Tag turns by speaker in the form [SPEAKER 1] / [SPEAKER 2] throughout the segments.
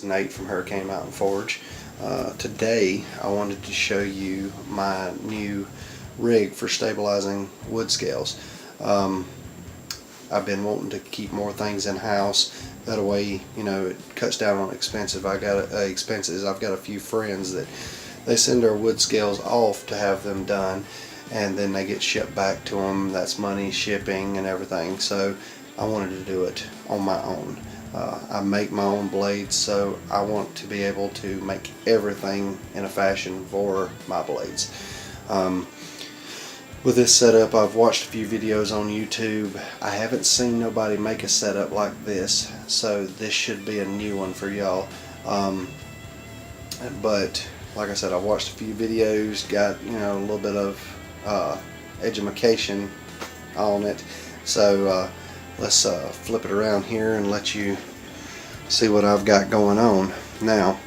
[SPEAKER 1] Nate from Hurricane Mountain Forge. Today I wanted to show you my new rig for stabilizing wood scales. I've been wanting to keep more things in house. That way, you know, it cuts down on expenses. I've got a few friends that they send their wood scales off to have them done, and then they get shipped back to them. That's money, shipping, and everything. So I wanted to do it on my own. I make my own blades, so I want to be able to make everything in a fashion for my blades. With this setup, I've watched a few videos on YouTube. I haven't seen nobody make a setup like this, so this should be a new one for y'all. But like I said, I watched a few videos, got, you know, a little bit of education on it. So let's flip it around here and let you see what I've got going on. Now,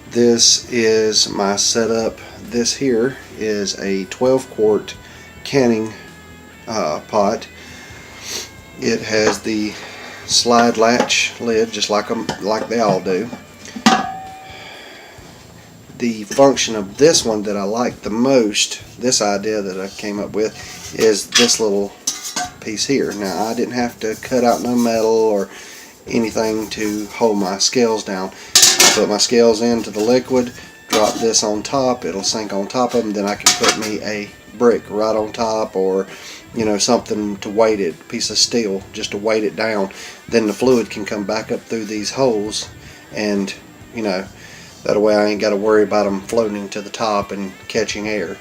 [SPEAKER 1] this is my setup. This here is a 12 quart canning pot. It has the slide latch lid, just like they all do. The function of this one that I like the most, this idea that I came up with, is this little piece here. Now, I didn't have to cut out no metal or anything to hold my scales down. I put my scales into the liquid, drop this on top, it'll sink on top of them, then I can put me a brick right on top, or, you know, something to weight it, piece of steel just to weight it down. Then the fluid can come back up through these holes, and, you know, that way I ain't got to worry about them floating to the top and catching air.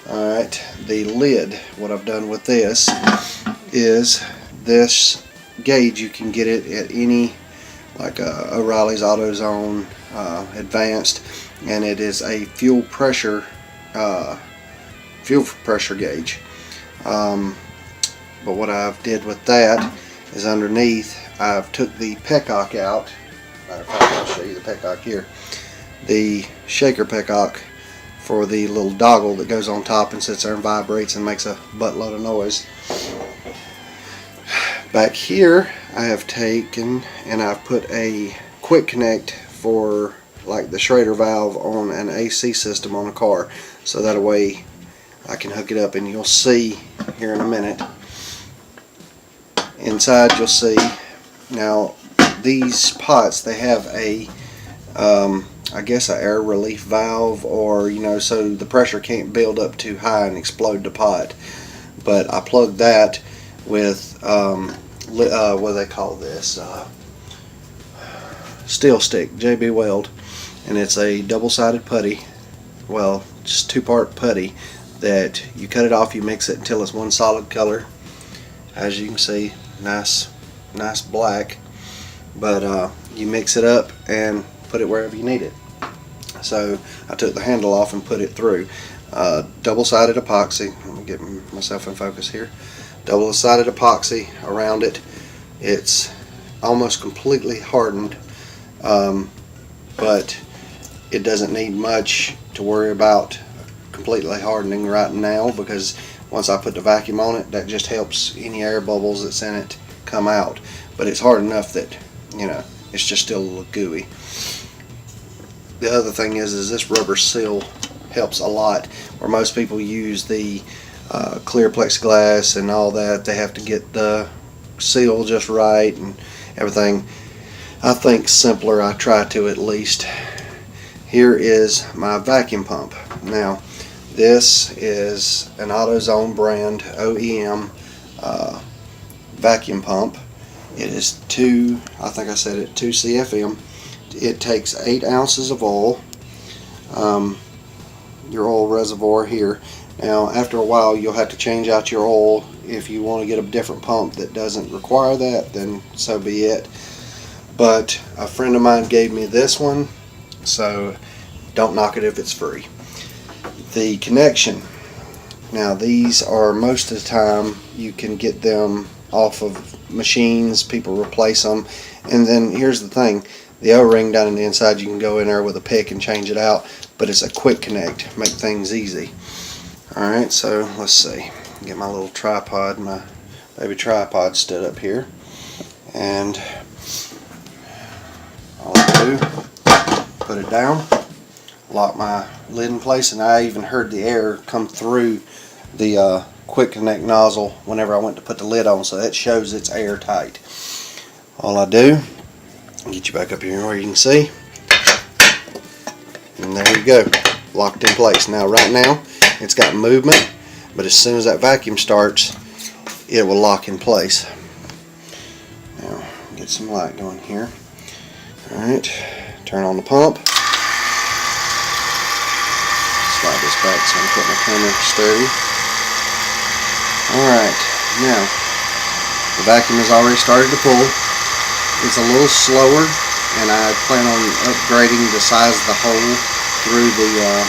[SPEAKER 1] Alright, the lid, what I've done with this is this gauge. You can get it at any, like O'Reilly's AutoZone Advanced, and it is a fuel pressure gauge. But what I've did with that is underneath I've took the petcock out. Matter of fact, I'll show you the petcock here. The shaker petcock for the little doggle that goes on top and sits there and vibrates and makes a buttload of noise. Back here I have taken and I've put a quick connect for like the Schrader valve on an AC system on a car, so that way I can hook it up, and you'll see here in a minute. Inside you'll see, now these pots, they have a I guess an air relief valve, or, you know, so the pressure can't build up too high and explode the pot. But I plugged that with what do they call this, steel stick, JB Weld, and it's a double-sided putty, well, just two-part putty, that you cut it off, you mix it until it's one solid color. As you can see, nice black, but you mix it up and put it wherever you need it. So I took the handle off and put it through. Double-sided epoxy. Let me get myself in focus here. Double-sided epoxy around it. It's almost completely hardened, but it doesn't need much to worry about completely hardening right now, because once I put the vacuum on it, that just helps any air bubbles that's in it come out. But it's hard enough that, you know, it's just still a little gooey. The other thing is this rubber seal helps a lot. Where most people use the clear plexiglass and all that, they have to get the seal just right and everything. I think simpler, I try to at least. Here is my vacuum pump. Now, this is an AutoZone brand OEM vacuum pump. It is I think I said it, 2 CFM. It takes 8 ounces of oil. Your oil reservoir here. Now, after a while, you'll have to change out your oil. If you want to get a different pump that doesn't require that, then so be it. But a friend of mine gave me this one, so don't knock it if it's free. The connection. Now, these are, most of the time, you can get them off of machines. People replace them. And then here's the thing. The O-ring down on the inside, you can go in there with a pick and change it out, but it's a quick connect, make things easy. Alright, so let's see. Get my little tripod, my baby tripod stood up here, and all I do put it down, lock my lid in place, and I even heard the air come through the quick connect nozzle whenever I went to put the lid on, so that shows it's airtight. All I do, get you back up here where you can see, and there you go, locked in place. Now right now it's got movement, but as soon as that vacuum starts, it will lock in place. Now get some light going here. Alright, turn on the pump. Slide this back so I'm putting my camera sturdy. Alright, now the vacuum has already started to pull. It's a little slower, and I plan on upgrading the size of the hole through the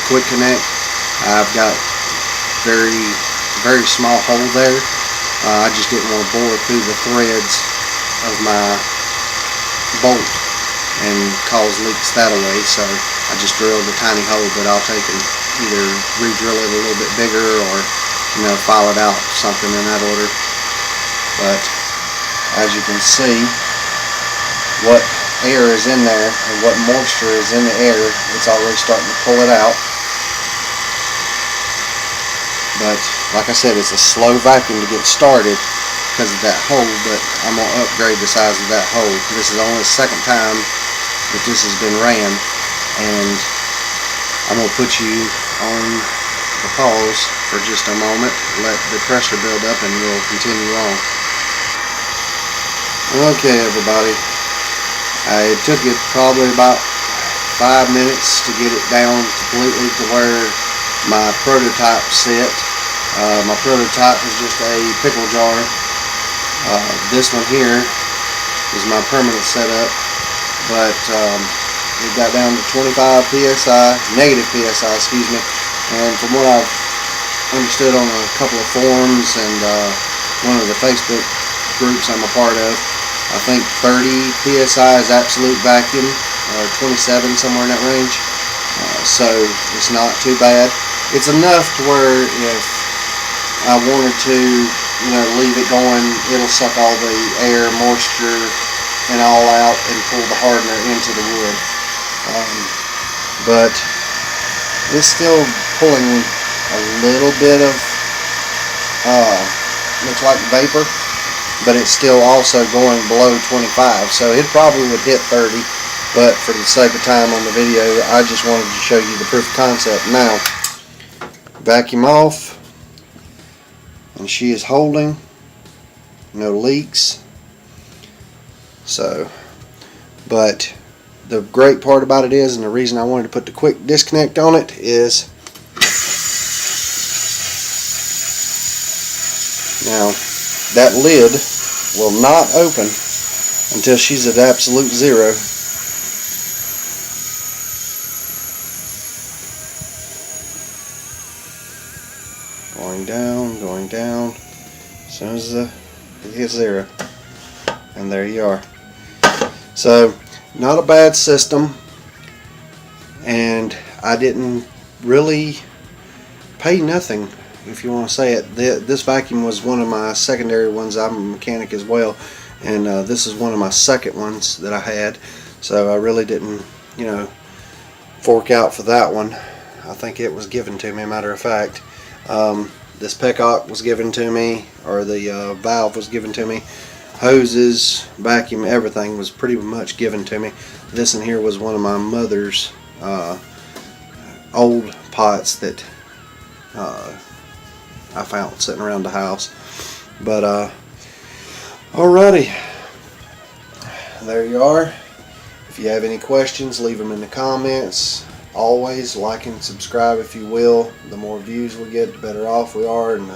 [SPEAKER 1] quick connect. I've got very small hole there. I just didn't want to bore through the threads of my bolt and cause leaks that way, so I just drilled a tiny hole, but I'll take and either re-drill it a little bit bigger or, you know, file it out, something in that order. But as you can see, what air is in there and what moisture is in the air, it's already starting to pull it out. But like I said, it's a slow vacuum to get started because of that hole, but I'm going to upgrade the size of that hole. This is only the second time that this has been ran, and I'm going to put you on the pause for just a moment, let the pressure build up, and we'll continue on. Okay everybody, it took it probably about 5 minutes to get it down completely to where my prototype sit. My prototype is just a pickle jar. This one here is my permanent setup, but it got down to 25 psi, negative psi, excuse me. And from what I've understood on a couple of forums and one of the Facebook groups I'm a part of, I think 30 psi is absolute vacuum, or 27, somewhere in that range. So it's not too bad. It's enough to where if I wanted to, you know, leave it going, it'll suck all the air, moisture, and all out and pull the hardener into the wood. But it's still pulling a little bit of, looks like vapor, but it's still also going below 25, so it probably would hit 30, but for the sake of time on the video, I just wanted to show you the proof of concept. Now, vacuum off, and she is holding, no leaks. So, but the great part about it is, and the reason I wanted to put the quick disconnect on it is, now that lid will not open until she's at absolute zero. Going down, as soon as it hits zero, and there you are. So, not a bad system, and I didn't really pay nothing, if you want to say it. This vacuum was one of my secondary ones. I'm a mechanic as well, and this is one of my second ones that I had, so I really didn't, you know, fork out for that one. I think it was given to me, matter of fact. This Peacock was given to me, or the valve was given to me. Hoses, vacuum, everything was pretty much given to me. This in here was one of my mother's old pots that I found sitting around the house. But alrighty, there you are. If you have any questions, leave them in the comments. Always like and subscribe if you will. The more views we get, the better off we are, and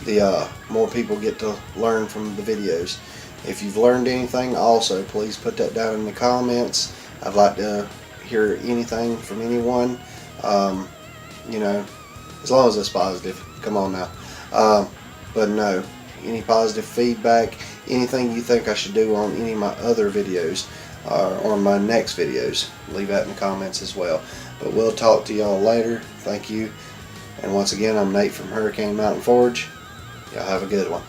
[SPEAKER 1] the more people get to learn from the videos. If you've learned anything, also please put that down in the comments. I'd like to hear anything from anyone, you know, as long as it's positive. Come on now. But no, any positive feedback, anything you think I should do on any of my other videos or my next videos, leave that in the comments as well. But we'll talk to y'all later. Thank you. And once again, I'm Nate from Hurricane Mountain Forge. Y'all have a good one.